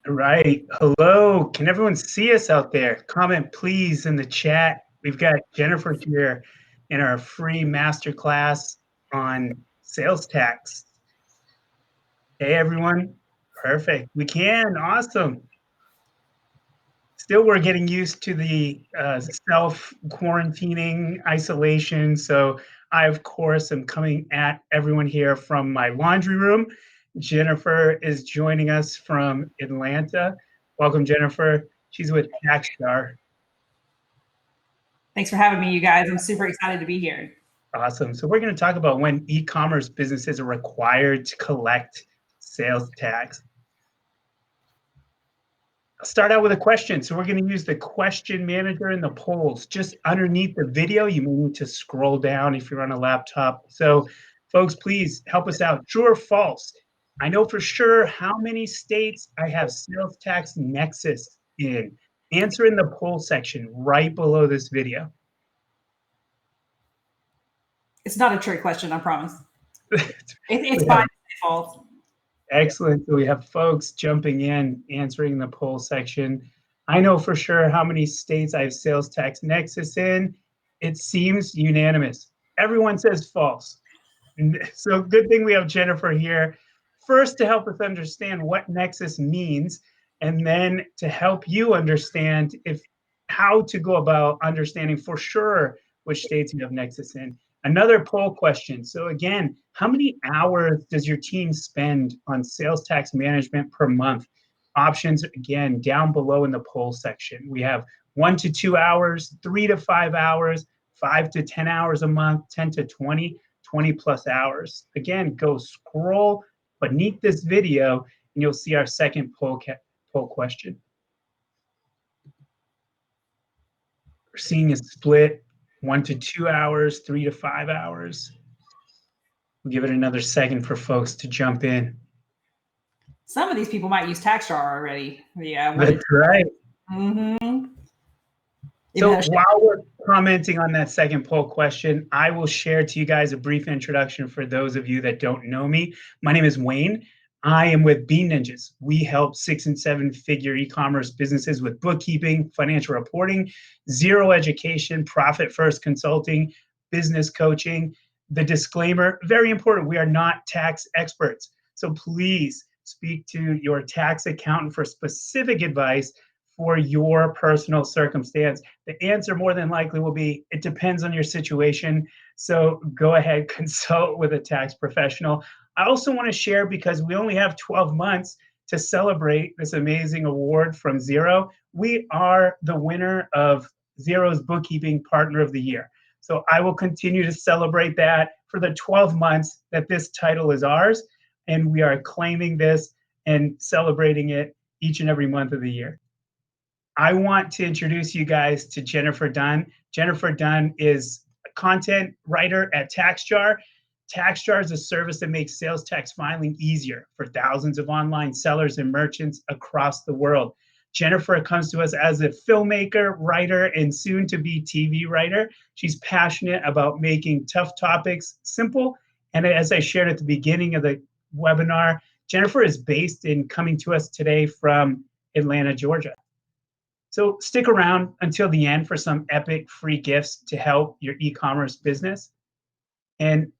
All right. Hello. Can everyone see us out there? Comment, please, in the chat. We've got Jennifer here in our free masterclass on sales tax. Hey, everyone. Perfect. We can. Awesome. Still, we're getting used to the self-quarantining, isolation. So I, of course, am coming at everyone here from my laundry room. Jennifer is joining us from Atlanta. Welcome, Jennifer. She's with TaxJar. Thanks for having me, you guys. I'm super excited to be here. Awesome. So we're going to talk about when e-commerce businesses are required to collect sales tax. I'll start out with a question. So we're going to use the question manager and the polls just underneath the video. You may need to scroll down if you're on a laptop. So folks, please help us out. True or false? I know for sure how many states I have sales tax Nexus in. Answer in the poll section right below this video. It's not a trick question, I promise. It's by default. Excellent. So we have folks jumping in, answering the poll section. I know for sure how many states I have sales tax Nexus in. It seems unanimous. Everyone says false. So good thing we have Jennifer here. First, to help us understand what Nexus means, and then to help you understand how to go about understanding for sure which states you have Nexus in. Another poll question. So again, how many hours does your team spend on sales tax management per month? Options, again, down below in the poll section. We have 1 to 2 hours, 3 to 5 hours, 5 to 10 hours a month, 10 to 20, 20 plus hours. Again, go scroll beneath this video and you'll see our second poll question. We're seeing a split 1 to 2 hours, 3 to 5 hours. We'll give it another second for folks to jump in. Some of these people might use TaxJar already. Yeah, that's right. Mm-hmm. So while we're commenting on that second poll question, I will share to you guys a brief introduction for those of you that don't know me. My name is Wayne. I am with Bean Ninjas. We help 6- and 7-figure e-commerce businesses with bookkeeping, financial reporting, zero education, profit first consulting, business coaching. The disclaimer, very important, we are not tax experts. So please speak to your tax accountant for specific advice for your personal circumstance. The answer more than likely will be, it depends on your situation. So go ahead, consult with a tax professional. I also want to share, because we only have 12 months to celebrate this amazing award from Xero. We are the winner of Xero's Bookkeeping Partner of the Year. So I will continue to celebrate that for the 12 months that this title is ours. And we are claiming this and celebrating it each and every month of the year. I want to introduce you guys to Jennifer Dunn. Jennifer Dunn is a content writer at TaxJar. TaxJar is a service that makes sales tax filing easier for thousands of online sellers and merchants across the world. Jennifer comes to us as a filmmaker, writer, and soon to be TV writer. She's passionate about making tough topics simple. And as I shared at the beginning of the webinar, Jennifer is based in coming to us today from Atlanta, Georgia. So stick around until the end for some epic free gifts to help your e-commerce business. And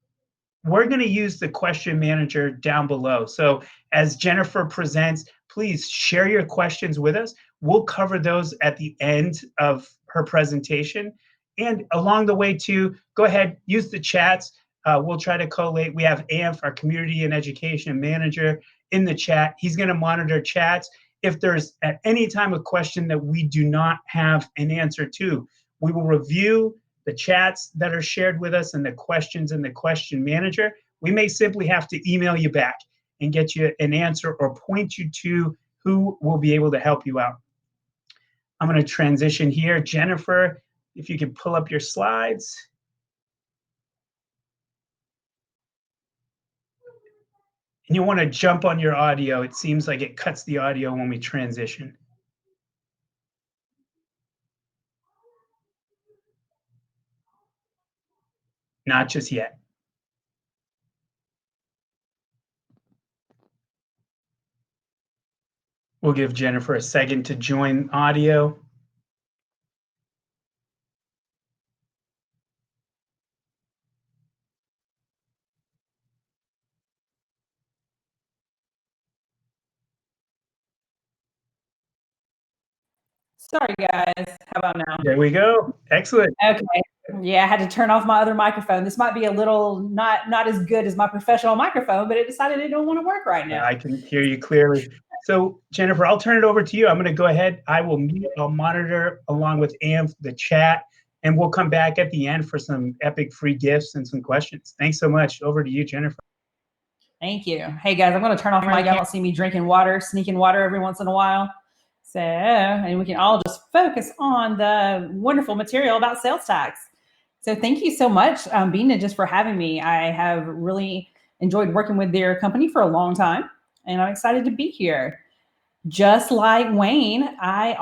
we're going to use the question manager down below. So as Jennifer presents, please share your questions with us. We'll cover those at the end of her presentation. And along the way too, go ahead, use the chats. We'll try to collate. We have AMF, our community and education manager, in the chat. He's going to monitor chats. If there's at any time a question that we do not have an answer to, we will review the chats that are shared with us and the questions in the question manager. We may simply have to email you back and get you an answer or point you to who will be able to help you out. I'm going to transition here. Jennifer, if you could pull up your slides. And you want to jump on your audio. It seems like it cuts the audio when we transition. Not just yet. We'll give Jennifer a second to join audio. Sorry, guys. How about now? There we go. Excellent. Okay. Yeah, I had to turn off my other microphone. This might be a little not as good as my professional microphone, but it decided it don't want to work right now. I can hear you clearly. So Jennifer, I'll turn it over to you. I'm going to go ahead. I will mute. I'll monitor along with the chat, and we'll come back at the end for some epic free gifts and some questions. Thanks so much. Over to you, Jennifer. Thank you. Hey guys, I'm going to turn off my. Y'all don't see me drinking water, sneaking water every once in a while. So, and we can all just focus on the wonderful material about sales tax. So thank you so much, Bean Ninjas, for having me. I have really enjoyed working with their company for a long time, and I'm excited to be here. Just like Wayne, I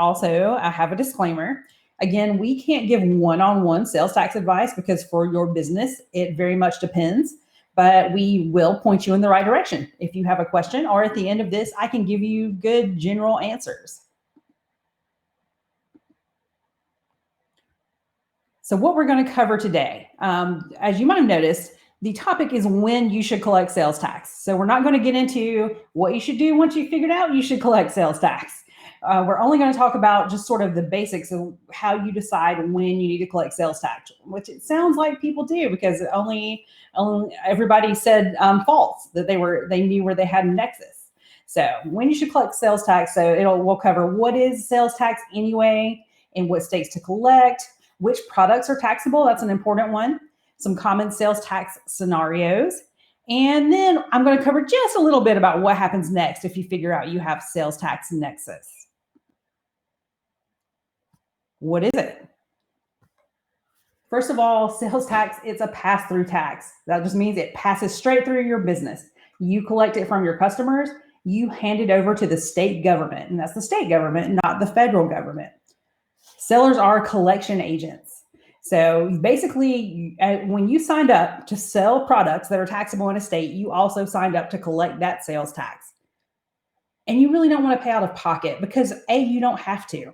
have a disclaimer. Again, we can't give one-on-one sales tax advice because for your business, it very much depends, but we will point you in the right direction. If you have a question, or at the end of this, I can give you good general answers. So what we're going to cover today, as you might have noticed, the topic is when you should collect sales tax. So we're not going to get into what you should do once you figured out you should collect sales tax. We're only going to talk about just sort of the basics of how you decide when you need to collect sales tax, which it sounds like people do because only everybody said false, that they knew where they had Nexus. So when you should collect sales tax, we'll cover what is sales tax anyway, in what states to collect, which products are taxable, that's an important one, some common sales tax scenarios, and then I'm going to cover just a little bit about what happens next if you figure out you have sales tax nexus. What is it? First of all, sales tax, it's a pass-through tax. That just means it passes straight through your business. You collect it from your customers, you hand it over to the state government, and that's the state government, not the federal government. Sellers are collection agents. So basically, when you signed up to sell products that are taxable in a state, you also signed up to collect that sales tax. And you really don't want to pay out of pocket because you don't have to.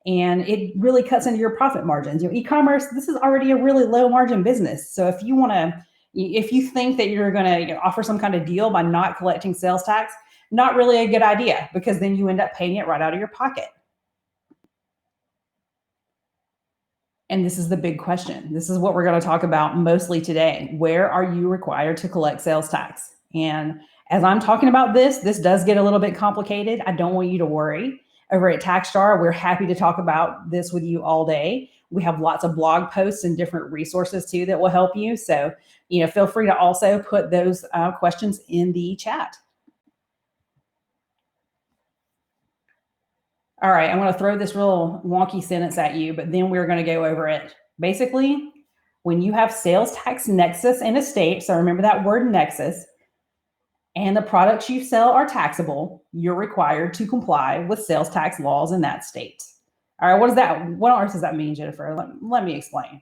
And it really cuts into your profit margins. E-commerce, this is already a really low margin business. So if you think that you're going to offer some kind of deal by not collecting sales tax, not really a good idea because then you end up paying it right out of your pocket. And this is the big question. This is what we're going to talk about mostly today. Where are you required to collect sales tax? And as I'm talking about this does get a little bit complicated. I don't want you to worry. Over at TaxJar, we're happy to talk about this with you all day. We have lots of blog posts and different resources too that will help you. So, feel free to also put those questions in the chat. All right, I'm going to throw this real wonky sentence at you, but then we're going to go over it. Basically, when you have sales tax nexus in a state, so remember that word nexus, and the products you sell are taxable, you're required to comply with sales tax laws in that state. All right, what on earth does that mean, Jennifer? Let me explain.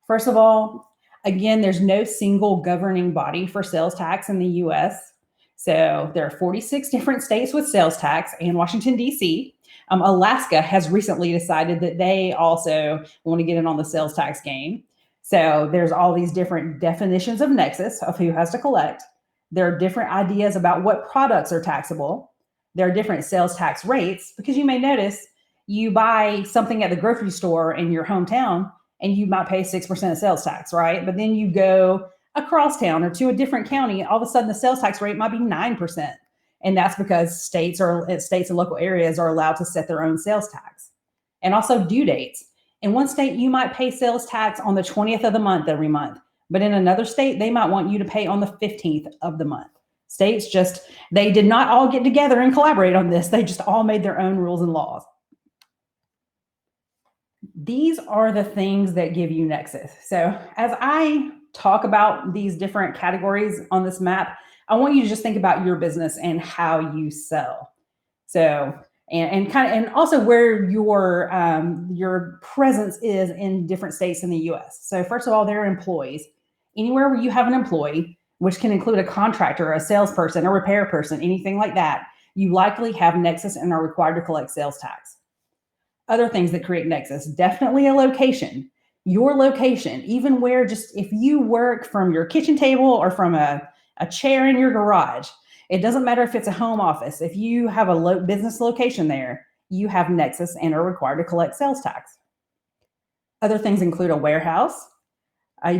First of all, again, there's no single governing body for sales tax in the US. So there are 46 different states with sales tax and Washington, D.C. Alaska has recently decided that they also want to get in on the sales tax game. So there's all these different definitions of nexus of who has to collect. There are different ideas about what products are taxable. There are different sales tax rates because you may notice you buy something at the grocery store in your hometown and you might pay 6% sales tax, right? But then you go across town or to a different county, all of a sudden the sales tax rate might be 9%. And that's because states and local areas are allowed to set their own sales tax. And also due dates. In one state, you might pay sales tax on the 20th of the month every month. But in another state, they might want you to pay on the 15th of the month. States they did not all get together and collaborate on this. They just all made their own rules and laws. These are the things that give you nexus. So as I talk about these different categories on this map, I want you to just think about your business and how you sell. So, and also where your presence is in different states in the US. So first of all, there are employees. Anywhere where you have an employee, which can include a contractor, a salesperson, a repair person, anything like that, you likely have Nexus and are required to collect sales tax. Other things that create Nexus, definitely a location. Your location, even where just if you work from your kitchen table or from a chair in your garage, it doesn't matter if it's a home office. If you have a business location there, you have Nexus and are required to collect sales tax. Other things include a warehouse,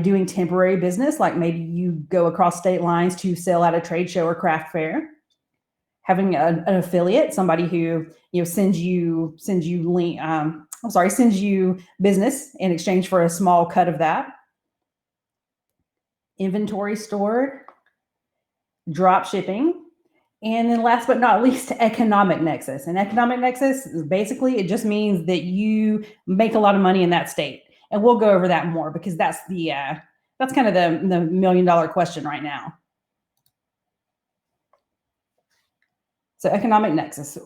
doing temporary business, like maybe you go across state lines to sell at a trade show or craft fair. Having an affiliate, somebody who sends you business in exchange for a small cut of that. Inventory stored, drop shipping, and then last but not least, economic nexus. And economic nexus is basically, it just means that you make a lot of money in that state. And we'll go over that more because that's kind of the $1 million question right now. So economic nexus,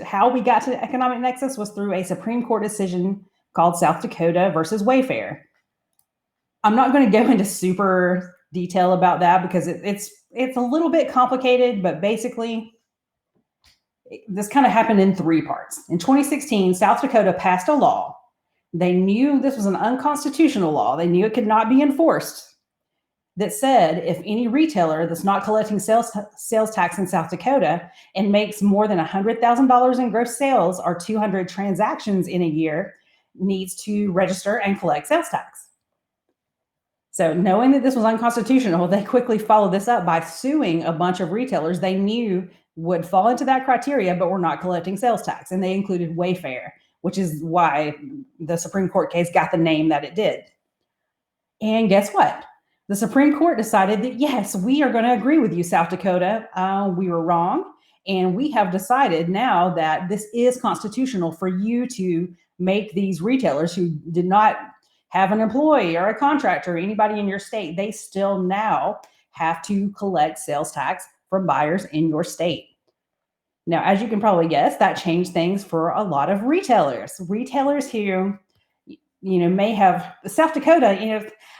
how we got to economic nexus was through a Supreme Court decision called South Dakota versus Wayfair. I'm not going to go into super detail about that because it's a little bit complicated, but basically this kind of happened in 3 parts. In 2016, South Dakota passed a law. They knew this was an unconstitutional law. They knew it could not be enforced. That said, if any retailer that's not collecting sales tax in South Dakota and makes more than $100,000 in gross sales or 200 transactions in a year, needs to register and collect sales tax. So knowing that this was unconstitutional, they quickly followed this up by suing a bunch of retailers they knew would fall into that criteria, but were not collecting sales tax. And they included Wayfair, which is why the Supreme Court case got the name that it did. And guess what? The Supreme Court decided that, yes, we are going to agree with you, South Dakota. We were wrong. And we have decided now that this is constitutional for you to make these retailers who did not have an employee or a contractor or anybody in your state, they still now have to collect sales tax from buyers in your state. Now, as you can probably guess, that changed things for a lot of retailers. Retailers who may have South Dakota,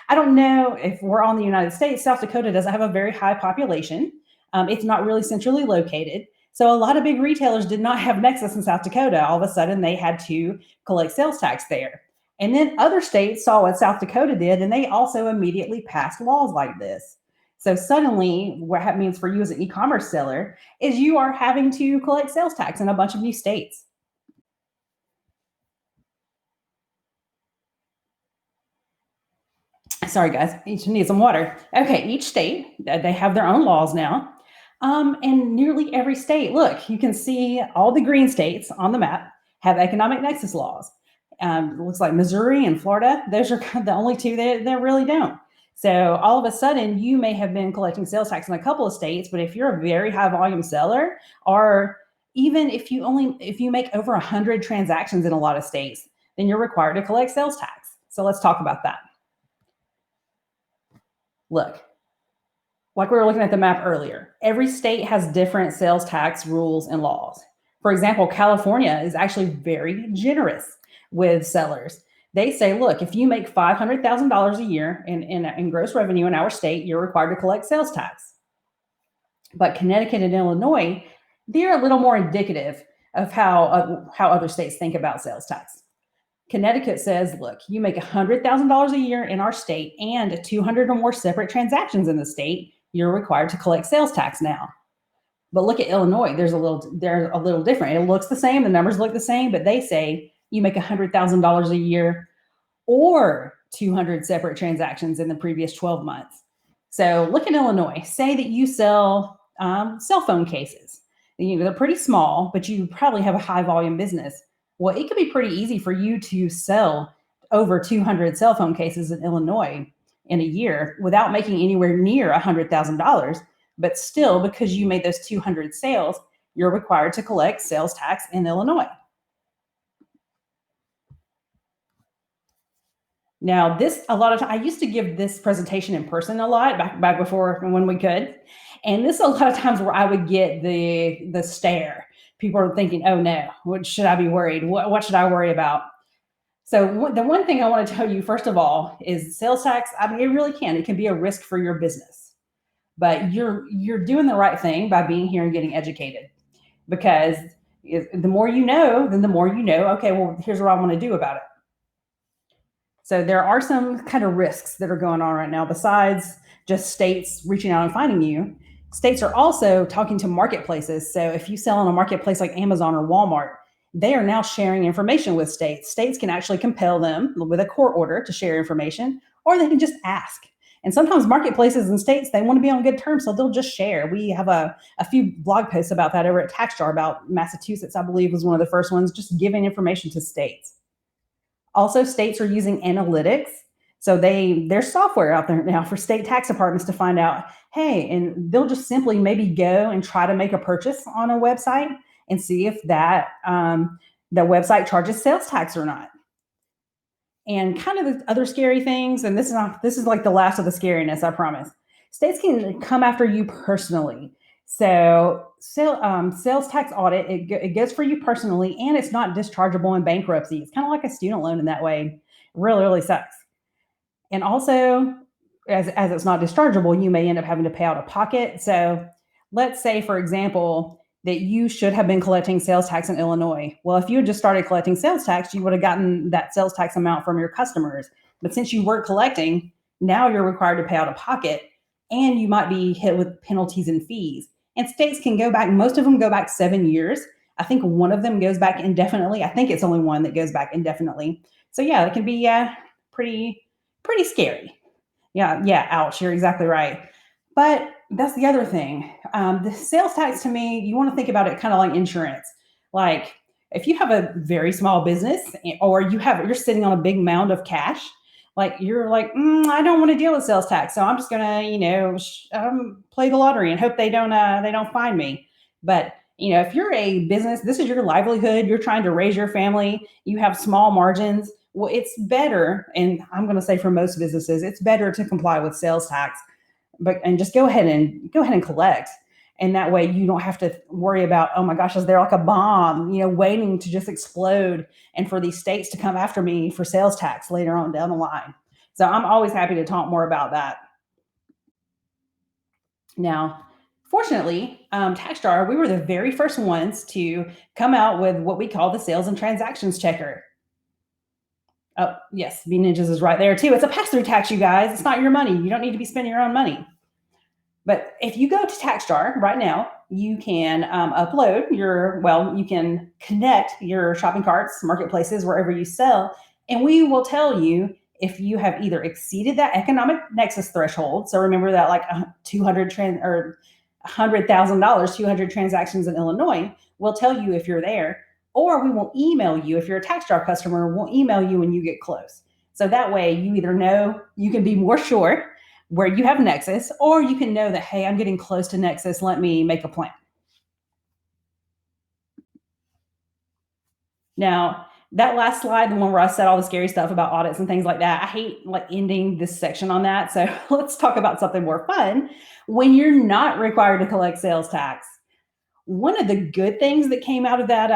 I don't know if we're on the United States, South Dakota doesn't have a very high population. It's not really centrally located. So a lot of big retailers did not have Nexus in South Dakota. All of a sudden they had to collect sales tax there. And then other states saw what South Dakota did, and they also immediately passed laws like this. So suddenly what that means for you as an e-commerce seller is you are having to collect sales tax in a bunch of new states. Sorry, guys, each needs some water. Okay, each state, they have their own laws now. And nearly every state, look, you can see all the green states on the map have economic nexus laws. It looks like Missouri and Florida, those are the only 2 that really don't. So all of a sudden, you may have been collecting sales tax in a couple of states, but if you're a very high volume seller, or even if you make over 100 transactions in a lot of states, then you're required to collect sales tax. So let's talk about that. Look, like we were looking at the map earlier, every state has different sales tax rules and laws. For example, California is actually very generous with sellers. They say, look, if you make $500,000 a year in gross revenue in our state, you're required to collect sales tax. But Connecticut and Illinois, they're a little more indicative of how other states think about sales tax. Connecticut says, look, you make $100,000 a year in our state and 200 or more separate transactions in the state, you're required to collect sales tax now. But look at Illinois, they're a little different. It looks the same, the numbers look the same, but they say you make $100,000 a year or 200 separate transactions in the previous 12 months. So look at Illinois, say that you sell cell phone cases. They're pretty small, but you probably have a high volume business. Well, it could be pretty easy for you to sell over 200 cell phone cases in Illinois in a year without making anywhere near $100,000. But still, because you made those 200 sales, you're required to collect sales tax in Illinois. Now, I used to give this presentation in person a lot back before when we could. And this a lot of times where I would get the stare. People are thinking, oh no, what should I be worried? What should I worry about? So the one thing I want to tell you, first of all, is sales tax. I mean, it really can. It can be a risk for your business. but you're doing the right thing by being here and getting educated, because the more you know, then the more you know, okay, well, here's what I want to do about it. So there are some kind of risks that are going on right now besides just states reaching out and finding you. States are also talking to marketplaces. So if you sell on a marketplace like Amazon or Walmart, they are now sharing information with states. States can actually compel them with a court order to share information, or they can just ask. And sometimes marketplaces and states, they want to be on good terms, so they'll just share. We have a few blog posts about that over at TaxJar about Massachusetts, I believe, was one of the first ones, just giving information to states. Also, states are using analytics. So there's software out there now for state tax departments to find out, hey, and they'll just simply maybe go and try to make a purchase on a website and see if that website charges sales tax or not. And kind of the other scary things, and this is like the last of the scariness, I promise. States can come after you personally. So sales tax audit, it goes for you personally, and it's not dischargeable in bankruptcy. It's kind of like a student loan in that way. Really, really sucks. And also, as it's not dischargeable, you may end up having to pay out of pocket. So let's say, for example, that you should have been collecting sales tax in Illinois. Well, if you had just started collecting sales tax, you would have gotten that sales tax amount from your customers. But since you weren't collecting, now you're required to pay out of pocket, and you might be hit with penalties and fees. And states can go back, most of them go back 7 years. I think one of them goes back indefinitely. I think it's only one that goes back indefinitely. So yeah, it can be pretty scary. Yeah, ouch, you're exactly right. But that's the other thing. The sales tax, to me, you want to think about it kind of like insurance. Like if you have a very small business, or you're sitting on a big mound of cash, like you're like, I don't want to deal with sales tax, so I'm just gonna, play the lottery and hope they don't find me. But if you're a business, this is your livelihood, you're trying to raise your family, you have small margins. Well, it's better, and I'm going to say for most businesses, it's better to comply with sales tax, and just go ahead and collect. And that way you don't have to worry about, oh my gosh, is there like a bomb, waiting to just explode, and for these states to come after me for sales tax later on down the line. So I'm always happy to talk more about that. Now, fortunately, TaxJar, we were the very first ones to come out with what we call the sales and transactions checker. Oh, yes, Bean Ninjas is right there too. It's a pass-through tax, you guys. It's not your money. You don't need to be spending your own money. But if you go to TaxJar right now, you can you can connect your shopping carts, marketplaces, wherever you sell, and we will tell you if you have either exceeded that economic nexus threshold. So remember that like $100,000, 200 transactions in Illinois, we'll tell you if you're there. Or we will email you. If you're a TaxJar customer, we'll email you when you get close. So that way you either know, you can be more sure where you have Nexus, or you can know that, hey, I'm getting close to Nexus. Let me make a plan. Now, that last slide, the one where I said all the scary stuff about audits and things like that, I hate ending this section on that. So let's talk about something more fun. When you're not required to collect sales tax, one of the good things that came out of that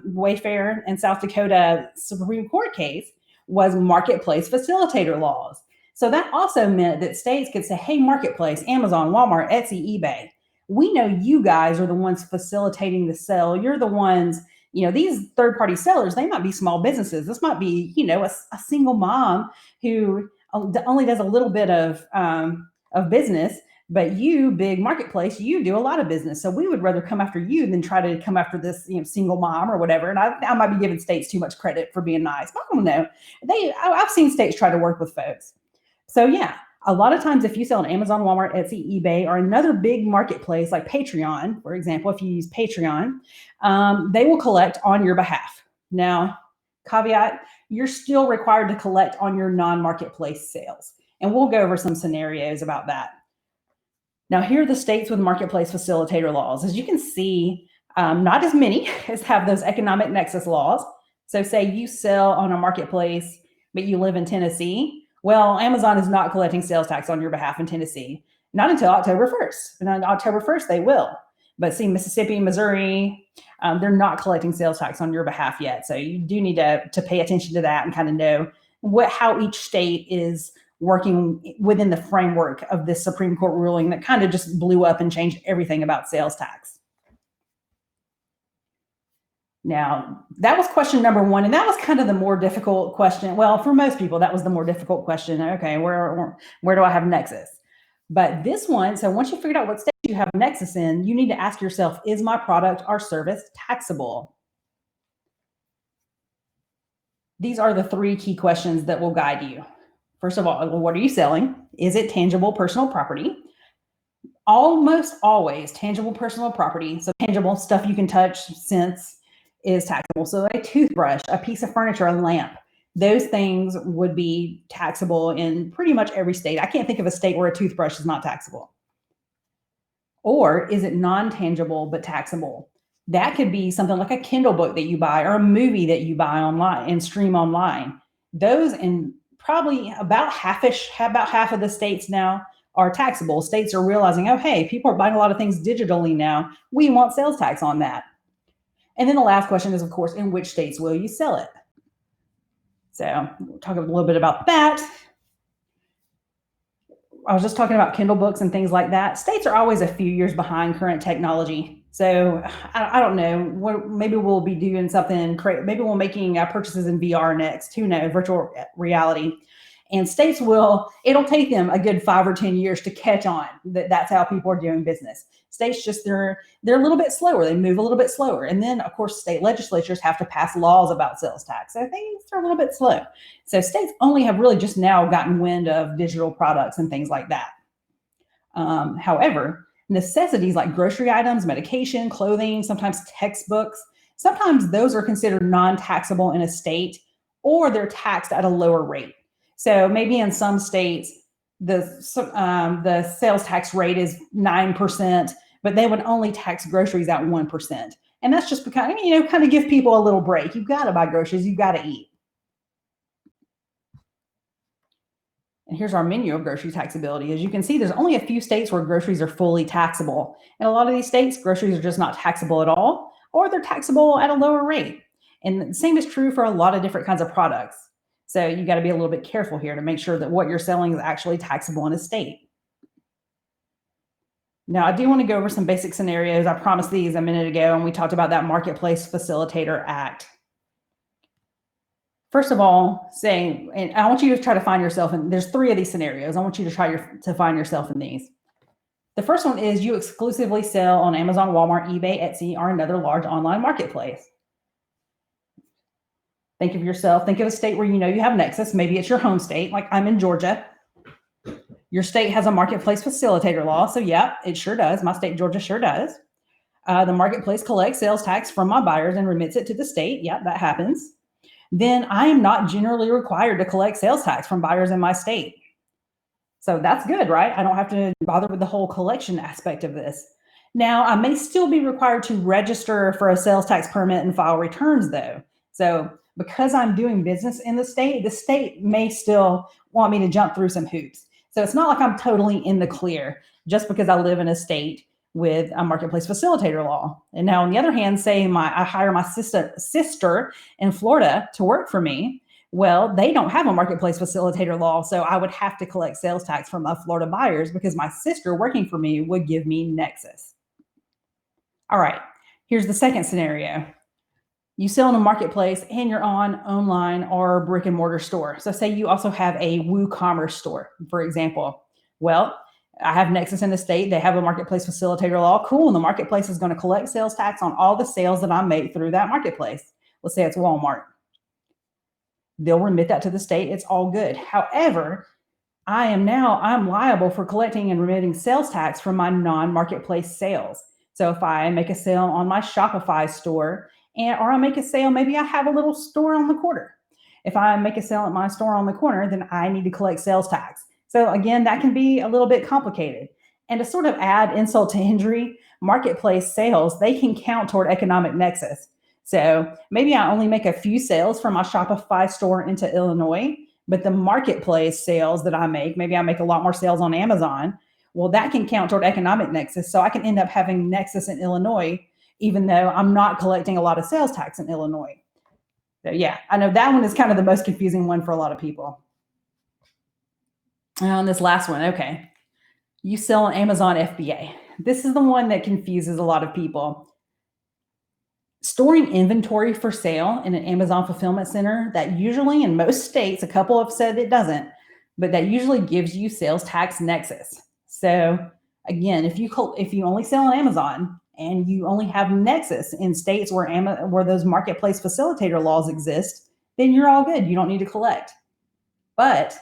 Wayfair and South Dakota Supreme Court case was marketplace facilitator laws. So that also meant that states could say, hey, marketplace, Amazon, Walmart, Etsy, eBay, we know you guys are the ones facilitating the sale. You're the ones, these third-party sellers, they might be small businesses. This might be, a single mom who only does a little bit of business. But you, big marketplace, you do a lot of business. So we would rather come after you than try to come after this, single mom or whatever. And I might be giving states too much credit for being nice. But I don't know. I've seen states try to work with folks. So yeah, a lot of times if you sell on Amazon, Walmart, Etsy, eBay, or another big marketplace like Patreon, for example, if you use Patreon, they will collect on your behalf. Now, caveat, you're still required to collect on your non-marketplace sales. And we'll go over some scenarios about that. Now, here are the states with marketplace facilitator laws. As you can see, not as many as have those economic nexus laws. So say you sell on a marketplace, but you live in Tennessee. Well, Amazon is not collecting sales tax on your behalf in Tennessee, not until October 1st. And on October 1st, they will. But see, Mississippi, Missouri, they're not collecting sales tax on your behalf yet. So you do need to pay attention to that and kind of know how each state is working within the framework of this Supreme Court ruling that kind of just blew up and changed everything about sales tax. Now, that was question number one, and that was kind of the more difficult question. Well, for most people, that was the more difficult question. Okay, where do I have Nexus? But this one, so once you figured out what state you have Nexus in, you need to ask yourself, is my product or service taxable? These are the 3 key questions that will guide you. First of all, what are you selling? Is it tangible personal property? Almost always tangible personal property, so tangible stuff you can touch, sense, is taxable. So a toothbrush, a piece of furniture, a lamp, those things would be taxable in pretty much every state. I can't think of a state where a toothbrush is not taxable. Or is it non-tangible but taxable? That could be something like a Kindle book that you buy or a movie that you buy online and stream online. Those in probably about half of the states now are taxable. States are realizing, oh, hey, people are buying a lot of things digitally now. We want sales tax on that. And then the last question is, of course, in which states will you sell it? So we'll talk a little bit about that. I was just talking about Kindle books and things like that. States are always a few years behind current technology. So I don't know, maybe we'll be doing something, maybe we'll making purchases in VR next, who knows, virtual reality. And states it'll take them a good 5 or 10 years to catch on that's how people are doing business. States they're a little bit slower. They move a little bit slower. And then, of course, state legislatures have to pass laws about sales tax. So things are a little bit slow. So states only have really just now gotten wind of digital products and things like that. However, necessities like grocery items, medication, clothing, sometimes textbooks, sometimes those are considered non-taxable in a state, or they're taxed at a lower rate. So maybe in some states, the sales tax rate is 9%, but they would only tax groceries at 1%. And that's just because, kind of give people a little break. You've got to buy groceries, you've got to eat. And here's our menu of grocery taxability. As you can see, there's only a few states where groceries are fully taxable. In a lot of these states, groceries are just not taxable at all, or they're taxable at a lower rate. And the same is true for a lot of different kinds of products. So you got to be a little bit careful here to make sure that what you're selling is actually taxable in a state. Now, I do want to go over some basic scenarios. I promised these a minute ago, and we talked about that Marketplace Facilitator Act. First of all, and I want you to try to find yourself in, there's 3 of these scenarios. I want you to try to find yourself in these. The first one is you exclusively sell on Amazon, Walmart, eBay, Etsy, or another large online marketplace. Think of yourself, think of a state where you have Nexus. Maybe it's your home state, like I'm in Georgia. Your state has a marketplace facilitator law. So yeah, it sure does. My state, Georgia, sure does. The marketplace collects sales tax from my buyers and remits it to the state. Yeah, that happens. Then I am not generally required to collect sales tax from buyers in my state. So that's good, right? I don't have to bother with the whole collection aspect of this. Now, I may still be required to register for a sales tax permit and file returns though. So because I'm doing business in the state may still want me to jump through some hoops. So it's not like I'm totally in the clear just because I live in a state with a marketplace facilitator law. And now on the other hand, say I hire my sister in Florida to work for me. Well, they don't have a marketplace facilitator law, so I would have to collect sales tax from my Florida buyers because my sister working for me would give me Nexus. All right, here's the second scenario. You sell in a marketplace and you're on online or brick and mortar store. So say you also have a WooCommerce store, for example. Well, I have Nexus in the state. They have a marketplace facilitator law. Cool. And the marketplace is going to collect sales tax on all the sales that I make through that marketplace. Let's say it's Walmart. They'll remit that to the state. It's all good. However, I'm liable for collecting and remitting sales tax from my non-marketplace sales. So if I make a sale on my Shopify store, or I make a sale, maybe I have a little store on the corner. If I make a sale at my store on the corner, then I need to collect sales tax. So again, that can be a little bit complicated. And to sort of add insult to injury, marketplace sales, they can count toward economic nexus. So maybe I only make a few sales from my Shopify store into Illinois, but the marketplace sales that I make, maybe I make a lot more sales on Amazon. Well, that can count toward economic nexus. So I can end up having nexus in Illinois, even though I'm not collecting a lot of sales tax in Illinois. So yeah, I know that one is kind of the most confusing one for a lot of people. On this last one, okay. You sell on Amazon FBA. This is the one that confuses a lot of people. Storing inventory for sale in an Amazon fulfillment center, that usually in most states, a couple have said it doesn't, but that usually gives you sales tax nexus. So again, if you only sell on Amazon and you only have nexus in states where those marketplace facilitator laws exist, then you're all good. You don't need to collect. But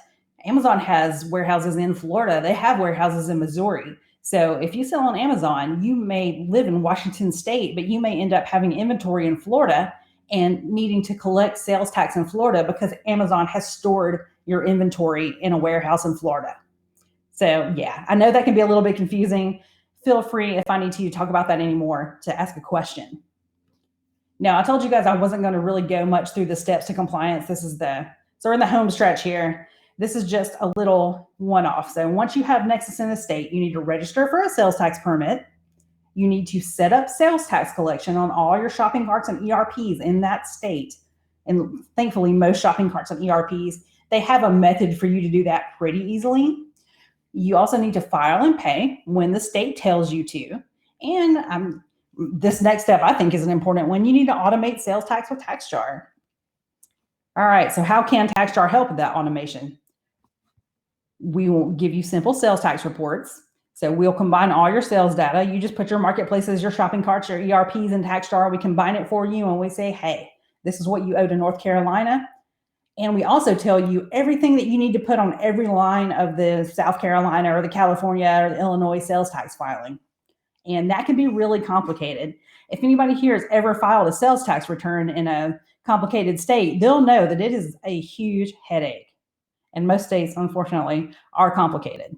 Amazon has warehouses in Florida. They have warehouses in Missouri. So if you sell on Amazon, you may live in Washington State, but you may end up having inventory in Florida and needing to collect sales tax in Florida because Amazon has stored your inventory in a warehouse in Florida. So yeah, I know that can be a little bit confusing. Feel free, if I need to talk about that anymore, to ask a question. Now, I told you guys I wasn't going to really go much through the steps to compliance. So we're in the home stretch here. This is just a little one-off. So once you have Nexus in the state, you need to register for a sales tax permit. You need to set up sales tax collection on all your shopping carts and ERPs in that state. And thankfully, most shopping carts and ERPs, they have a method for you to do that pretty easily. You also need to file and pay when the state tells you to. And this next step, I think, is an important one. You need to automate sales tax with TaxJar. All right, so how can TaxJar help with that automation? We will give you simple sales tax reports. So we'll combine all your sales data. You just put your marketplaces, your shopping carts, your ERPs in TaxJar. We combine it for you and we say, hey, this is what you owe to North Carolina. And we also tell you everything that you need to put on every line of the South Carolina or the California or the Illinois sales tax filing. And that can be really complicated. If anybody here has ever filed a sales tax return in a complicated state, they'll know that it is a huge headache. And most states, unfortunately, are complicated.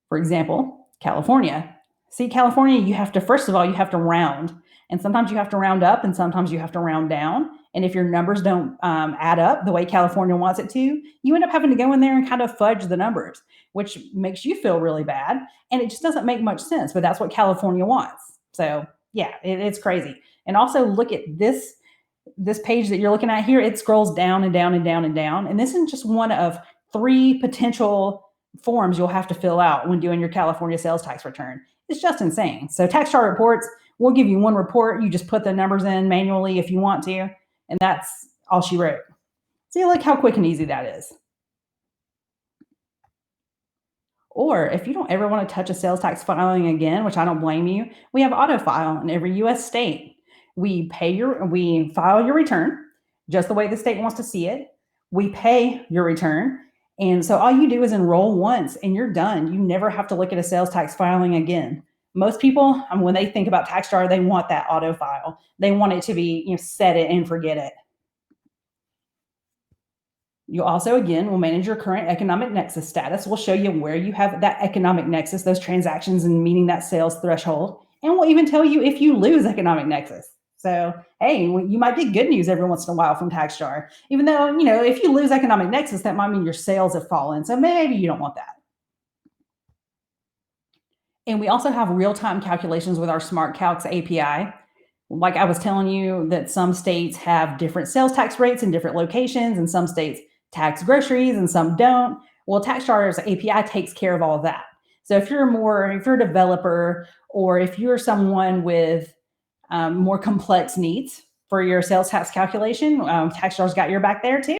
For example, California. See, California, you have to, first of all, you have to round. And sometimes you have to round up and sometimes you have to round down. And if your numbers don't add up the way California wants it to, you end up having to go in there and kind of fudge the numbers, which makes you feel really bad. And it just doesn't make much sense, but that's what California wants. So yeah, it's crazy. And also look at this page that you're looking at here. It scrolls down and down and down and down. And this is just one of 3 potential forms you'll have to fill out when doing your California sales tax return. It's just insane. So TaxJar reports, we'll give you one report. You just put the numbers in manually if you want to, and that's all she wrote. See, look how quick and easy that is. Or if you don't ever want to touch a sales tax filing again, which I don't blame you, we have AutoFile in every U.S. state. We file your return just the way the state wants to see it. We pay your return. And so all you do is enroll once and you're done. You never have to look at a sales tax filing again. Most people, when they think about TaxJar, they want that auto file. They want it to be, set it and forget it. You also, again, will manage your current economic nexus status. We'll show you where you have that economic nexus, those transactions and meeting that sales threshold. And we'll even tell you if you lose economic nexus. So, hey, you might get good news every once in a while from TaxJar, even though, if you lose economic nexus, that might mean your sales have fallen. So maybe you don't want that. And we also have real-time calculations with our SmartCalcs API. Like I was telling you that some states have different sales tax rates in different locations, and some states tax groceries and some don't. Well, TaxJar's API takes care of all of that. So if you're a developer, or if you're someone with more complex needs for your sales tax calculation, TaxJar's got your back there too.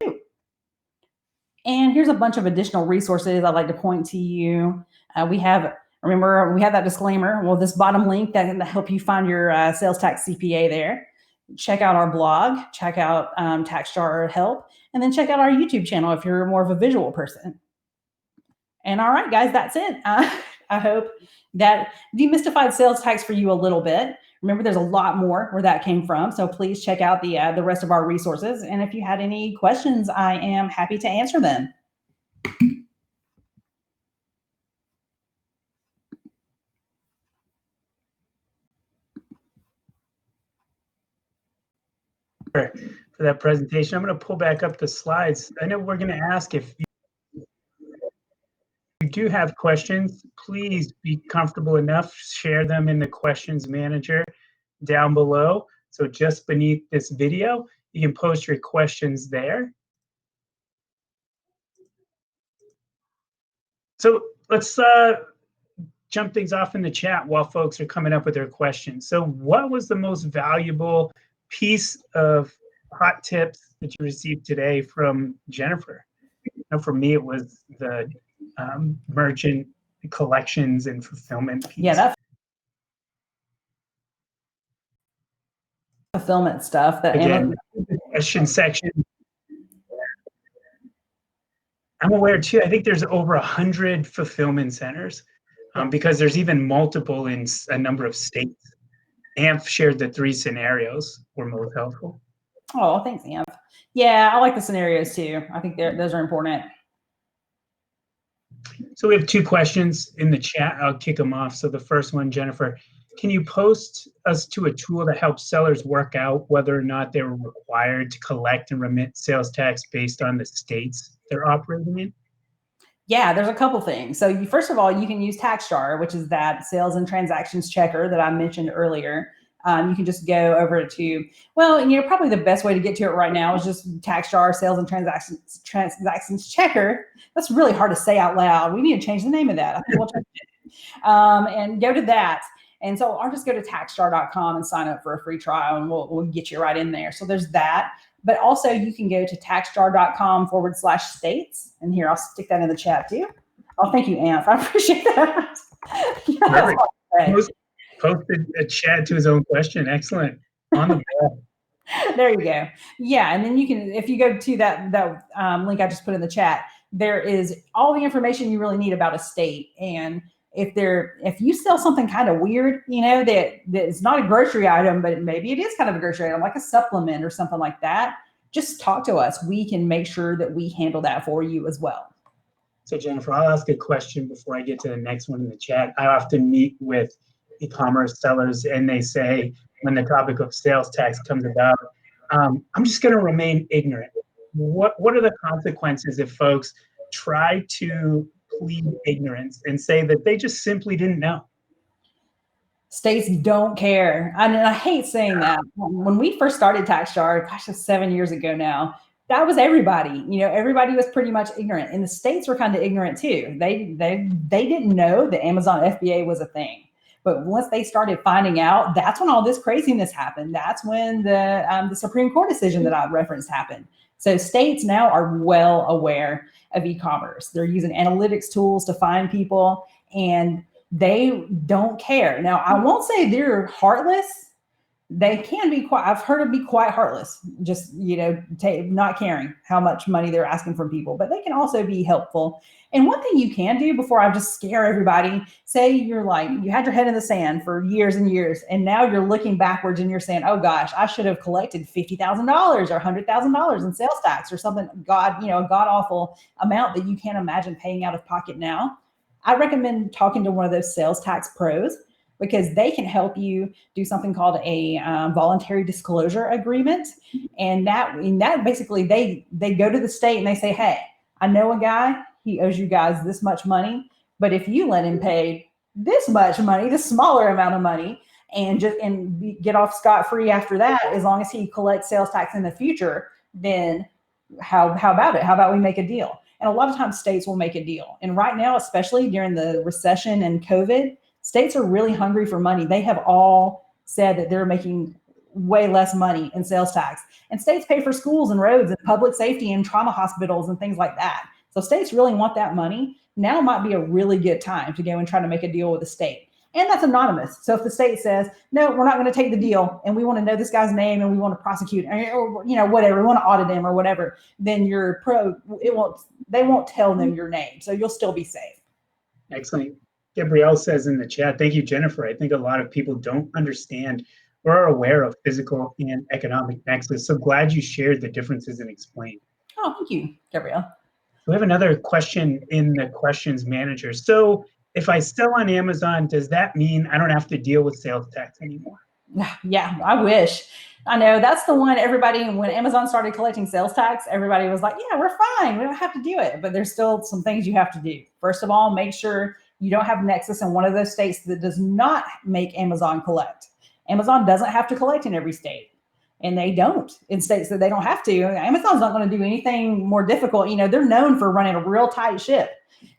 And here's a bunch of additional resources I'd like to point to you. Remember, we have that disclaimer. Well, this bottom link that can help you find your sales tax CPA there. Check out our blog, check out TaxJar Help, and then check out our YouTube channel if you're more of a visual person. And all right, guys, that's it. I hope that demystified sales tax for you a little bit. Remember, there's a lot more where that came from. So please check out the rest of our resources. And if you had any questions, I am happy to answer them. For that presentation, I'm going to pull back up the slides. I know we're going to ask if you do have questions, please be comfortable enough, share them in the questions manager down below. So just beneath this video, you can post your questions there. So let's jump things off in the chat while folks are coming up with their questions. So what was the most valuable piece of hot tips that you received today from Jennifer? For me, it was the merchant collections and fulfillment piece. Yeah, that fulfillment stuff. That again, the question section. I'm aware too. I think there's over 100 fulfillment centers because there's even multiple in a number of states. Amph shared the 3 scenarios were most helpful. Oh, thanks, Amph. Yeah, I like the scenarios too. I think those are important. So we have 2 questions in the chat. I'll kick them off. So the first one, Jennifer, can you post us to a tool that helps sellers work out whether or not they're required to collect and remit sales tax based on the states they're operating in? Yeah, there's a couple things. So first of all, you can use TaxJar, which is that sales and transactions checker that I mentioned earlier. You can just go over to, well, probably the best way to get to it right now is just TaxJar sales and transactions checker. That's really hard to say out loud. We need to change the name of that. I think we'll change it. And go to that. And so I'll just go to taxjar.com and sign up for a free trial, and we'll get you right in there. So there's that. But also you can go to taxjar.com/states. And here, I'll stick that in the chat too. Oh, thank you, Amph. I appreciate that. Posted a chat to his own question. Excellent. On the ball. There you go. Yeah, and then you can, if you go to that link I just put in the chat, there is all the information you really need about a state. And if you sell something kind of weird, that is not a grocery item, but maybe it is kind of a grocery item, like a supplement or something like that, just talk to us. We can make sure that we handle that for you as well. So Jennifer, I'll ask a question before I get to the next one in the chat. I often meet with e-commerce sellers and they say, when the topic of sales tax comes about, I'm just going to remain ignorant. What are the consequences if folks try to plead ignorance and say that they just simply didn't know? States don't care. And I hate saying that. When we first started TaxJar, gosh, that's 7 years ago now, that was everybody. Everybody was pretty much ignorant. And the states were kind of ignorant too. They didn't know that Amazon FBA was a thing. But once they started finding out, that's when all this craziness happened. That's when the Supreme Court decision that I referenced happened. So states now are well aware of e-commerce. They're using analytics tools to find people, and they don't care. Now, I won't say they're heartless. They can be quite, I've heard them be quite heartless, just, not caring how much money they're asking from people, but they can also be helpful. And one thing you can do before I just scare everybody, say you had your head in the sand for years and years, and now you're looking backwards and you're saying, oh gosh, I should have collected $50,000 or $100,000 in sales tax or something, a god awful amount that you can't imagine paying out of pocket now. I recommend talking to one of those sales tax pros, because they can help you do something called a voluntary disclosure agreement. And that basically, they go to the state and they say, hey, I know a guy, he owes you guys this much money, but if you let him pay this much money, this smaller amount of money, and get off scot-free after that, as long as he collects sales tax in the future, then how about it? How about we make a deal? And a lot of times states will make a deal. And right now, especially during the recession and COVID, states are really hungry for money. They have all said that they're making way less money in sales tax. And states pay for schools and roads and public safety and trauma hospitals and things like that. So states really want that money. Now might be a really good time to go and try to make a deal with the state. And that's anonymous. So if the state says, no, we're not going to take the deal, and we want to know this guy's name and we want to prosecute, or whatever, we want to audit him or whatever, then your pro, they won't tell them your name. So you'll still be safe. Excellent. Gabrielle says in the chat, thank you, Jennifer. I think a lot of people don't understand or are aware of physical and economic nexus. So glad you shared the differences and explained. Oh, thank you, Gabrielle. We have another question in the questions manager. So if I sell on Amazon, does that mean I don't have to deal with sales tax anymore? Yeah, I wish. I know that's the one everybody, when Amazon started collecting sales tax, everybody was like, yeah, we're fine. We don't have to do it. But there's still some things you have to do. First of all, make sure you don't have Nexus in one of those states that does not make Amazon collect. Amazon doesn't have to collect in every state. And they don't in states that they don't have to. Amazon's not going to do anything more difficult. They're known for running a real tight ship.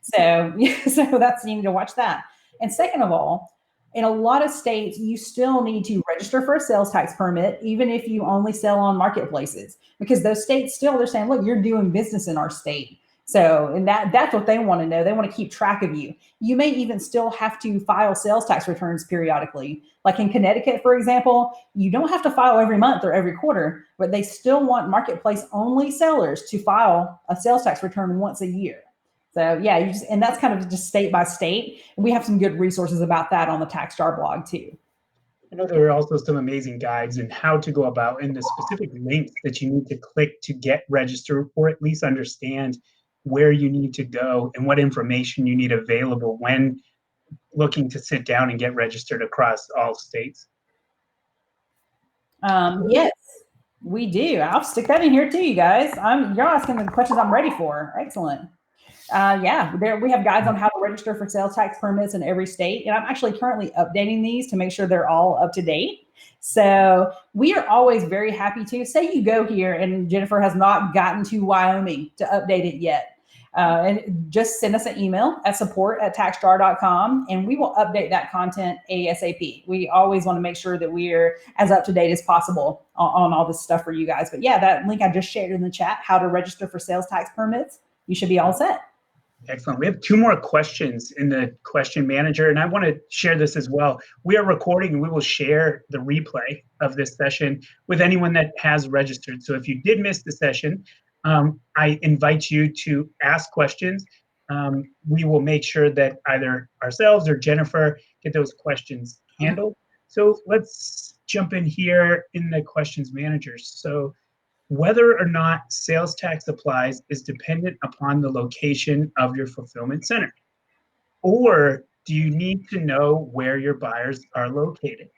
So, so that's, you need to watch that. And second of all, in a lot of states, you still need to register for a sales tax permit, even if you only sell on marketplaces, because those states still, they're saying, look, you're doing business in our state. So, and that's what they want to know. They want to keep track of you. You may even still have to file sales tax returns periodically. Like in Connecticut, for example, you don't have to file every month or every quarter, but they still want marketplace only sellers to file a sales tax return once a year. So yeah, and that's kind of just state by state. And we have some good resources about that on the TaxJar blog too. I know there are also some amazing guides and how to go about and the specific links that you need to click to get registered, or at least understand where you need to go and what information you need available when looking to sit down and get registered across all states. Yes, we do. I'll stick that in here too, you guys. You're asking the questions I'm ready for. Excellent. Yeah, we have guides on how to register for sales tax permits in every state. And I'm actually currently updating these to make sure they're all up to date. So we are always very happy to, say you go here and Jennifer has not gotten to Wyoming to update it yet. And just send us an email at support@taxjar.com and we will update that content ASAP. We always want to make sure that we're as up to date as possible on all this stuff for you guys. But yeah, that link I just shared in the chat, how to register for sales tax permits, you should be all set. Excellent. We have 2 more questions in the question manager, and I want to share this as well. We are recording and we will share the replay of this session with anyone that has registered. So if you did miss the session, I invite you to ask questions. We will make sure that either ourselves or Jennifer get those questions handled. So let's jump in here in the questions manager. So whether or not sales tax applies is dependent upon the location of your fulfillment center. Or do you need to know where your buyers are located?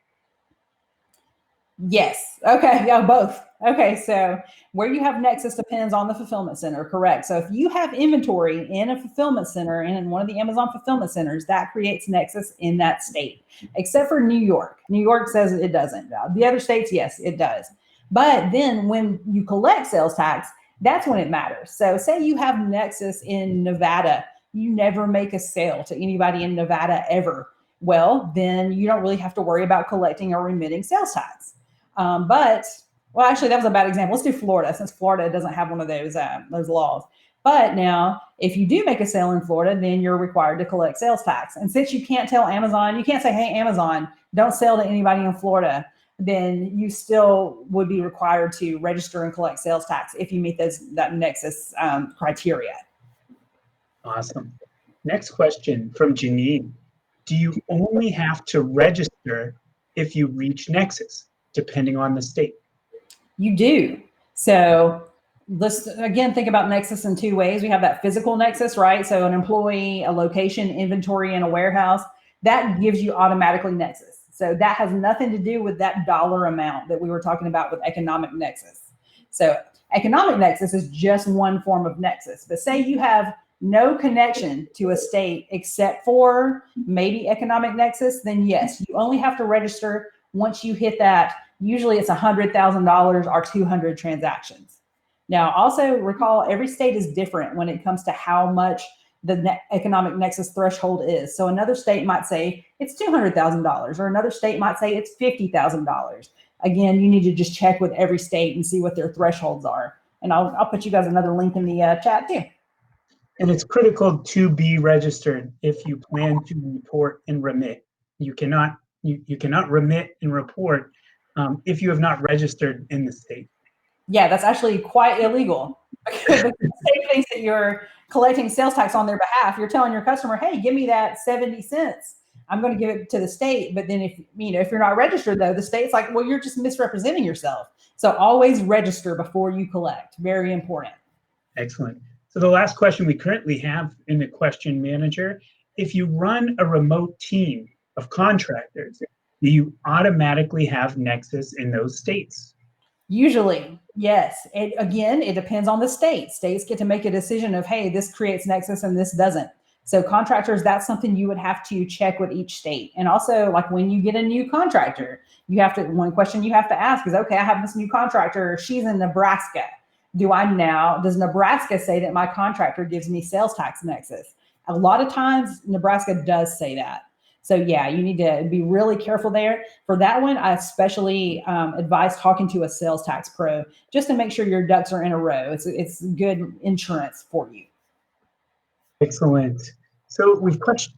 Yes. Okay. Yeah, both. Okay. So where you have Nexus depends on the fulfillment center, correct? So if you have inventory in a fulfillment center and in one of the Amazon fulfillment centers, that creates Nexus in that state, except for New York. New York says it doesn't. The other states, yes, it does. But then when you collect sales tax, that's when it matters. So say you have Nexus in Nevada, you never make a sale to anybody in Nevada ever. Well, then you don't really have to worry about collecting or remitting sales tax. Well, actually, that was a bad example. Let's do Florida, since Florida doesn't have one of those laws. But now, if you do make a sale in Florida, then you're required to collect sales tax. And since you can't tell Amazon, you can't say, hey, Amazon, don't sell to anybody in Florida, then you still would be required to register and collect sales tax if you meet that Nexus criteria. Awesome. Next question from Janine. Do you only have to register if you reach Nexus, depending on the state? You do. So let's, again, think about Nexus in 2 ways. We have that physical Nexus, right? So an employee, a location, inventory, and a warehouse, that gives you automatically Nexus. So that has nothing to do with that dollar amount that we were talking about with economic Nexus. So economic Nexus is just one form of Nexus. But say you have no connection to a state except for maybe economic Nexus, then yes, you only have to register once you hit that. Usually it's $100,000 or 200 transactions. Now, also recall every state is different when it comes to how much the economic Nexus threshold is. So another state might say it's $200,000 or another state might say it's $50,000. Again, you need to just check with every state and see what their thresholds are. And I'll put you guys another link in the chat too. And it's critical to be registered if you plan to report and remit. You cannot remit and report if you have not registered in the state. Yeah, that's actually quite illegal. Because the state thinks that you're collecting sales tax on their behalf. You're telling your customer, hey, give me that 70 cents. I'm going to give it to the state. But then if you're not registered, though, the state's like, well, you're just misrepresenting yourself. So always register before you collect. Very important. Excellent. So the last question we currently have in the question manager, if you run a remote team of contractors, do you automatically have Nexus in those states? Usually, yes. It depends on the state. States get to make a decision of, hey, this creates Nexus and this doesn't. So contractors, that's something you would have to check with each state. And also, like when you get a new contractor, one question you have to ask is, okay, I have this new contractor. She's in Nebraska. Does Nebraska say that my contractor gives me sales tax Nexus? A lot of times Nebraska does say that. So yeah, you need to be really careful there. For that one, I especially advise talking to a sales tax pro just to make sure your ducks are in a row. It's good insurance for you. Excellent. So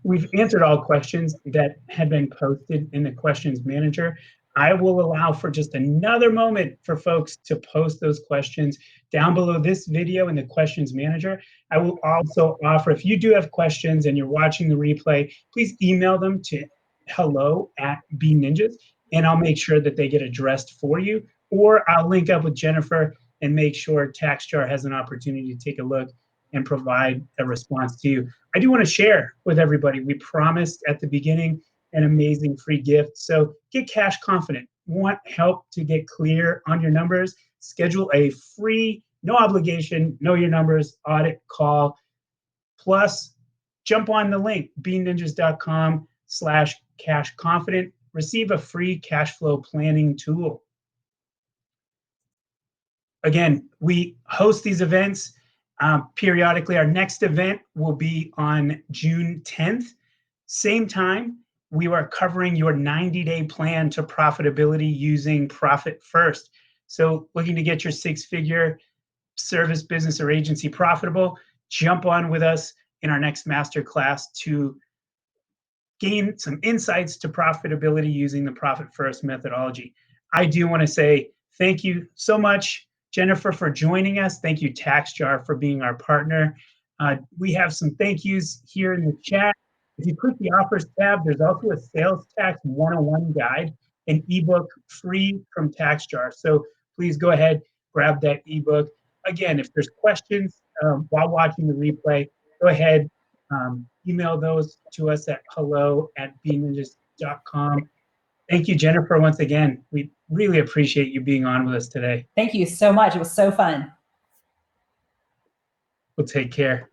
we've answered all questions that had been posted in the questions manager. I will allow for just another moment for folks to post those questions down below this video in the questions manager. I will also offer, if you do have questions and you're watching the replay, please email them to hello@Bean Ninjas, and I'll make sure that they get addressed for you. Or I'll link up with Jennifer and make sure TaxJar has an opportunity to take a look and provide a response to you. I do want to share with everybody, we promised at the beginning an amazing free gift. So get cash confident. Want help to get clear on your numbers? Schedule a free, no obligation, know your numbers audit call. Plus, jump on the link, beanninjas.com/cash confident. Receive a free cash flow planning tool. Again, we host these events periodically. Our next event will be on June 10th. Same time, we are covering your 90-day plan to profitability using Profit First. So looking to get your six-figure service, business, or agency profitable, jump on with us in our next masterclass to gain some insights to profitability using the Profit First methodology. I do want to say thank you so much, Jennifer, for joining us. Thank you, TaxJar, for being our partner. We have some thank yous here in the chat. If you click the offers tab, there's also a sales tax 101 guide, an ebook free from TaxJar. So please go ahead, grab that ebook. Again, if there's questions while watching the replay, go ahead, email those to us at hello@beanninjas.com. Thank you, Jennifer, once again. We really appreciate you being on with us today. Thank you so much. It was so fun. We'll take care.